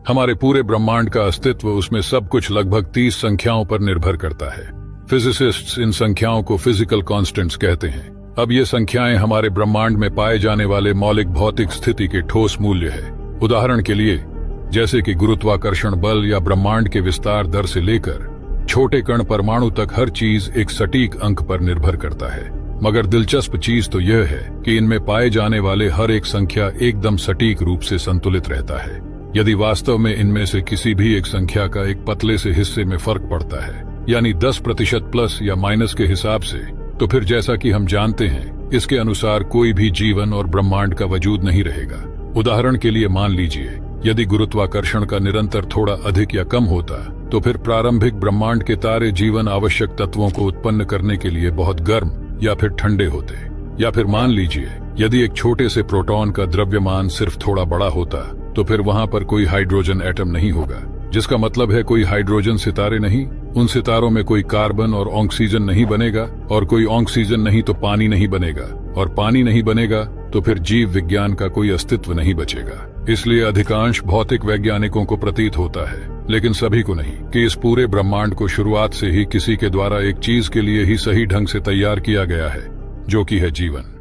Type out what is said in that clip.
हमारे पूरे ब्रह्मांड का अस्तित्व, उसमें सब कुछ लगभग 30 संख्याओं पर निर्भर करता है। फिजिसिस्ट्स इन संख्याओं को फिजिकल कांस्टेंट्स कहते हैं। अब ये संख्याएं हमारे ब्रह्मांड में पाए जाने वाले मौलिक भौतिक स्थिति के ठोस मूल्य है। उदाहरण के लिए, जैसे कि गुरुत्वाकर्षण बल या ब्रह्मांड के विस्तार दर से लेकर छोटे कण परमाणु तक हर चीज एक सटीक अंक पर निर्भर करता है। मगर दिलचस्प चीज तो यह है कि इनमें पाए जाने वाले हर एक संख्या एकदम सटीक रूप से संतुलित रहता है। यदि वास्तव में इनमें से किसी भी एक संख्या का एक पतले से हिस्से में फर्क पड़ता है, यानी 10% प्लस या माइनस के हिसाब से, तो फिर जैसा कि हम जानते हैं, इसके अनुसार कोई भी जीवन और ब्रह्मांड का वजूद नहीं रहेगा। उदाहरण के लिए मान लीजिए, यदि गुरुत्वाकर्षण का निरंतर थोड़ा अधिक या कम होता, तो फिर प्रारंभिक ब्रह्मांड के तारे जीवन आवश्यक तत्वों को उत्पन्न करने के लिए बहुत गर्म या फिर ठंडे होते। या फिर मान लीजिए, यदि एक छोटे से प्रोटॉन का द्रव्यमान सिर्फ थोड़ा बड़ा होता, तो फिर वहां पर कोई हाइड्रोजन एटम नहीं होगा, जिसका मतलब है कोई हाइड्रोजन सितारे नहीं, उन सितारों में कोई कार्बन और ऑक्सीजन नहीं बनेगा, और कोई ऑक्सीजन नहीं तो पानी नहीं बनेगा, और पानी नहीं बनेगा तो फिर जीव विज्ञान का कोई अस्तित्व नहीं बचेगा। इसलिए अधिकांश भौतिक वैज्ञानिकों को प्रतीत होता है, लेकिन सभी को नहीं, कि इस पूरे ब्रह्मांड को शुरुआत से ही किसी के द्वारा एक चीज के लिए ही सही ढंग से तैयार किया गया है, जो कि है जीवन।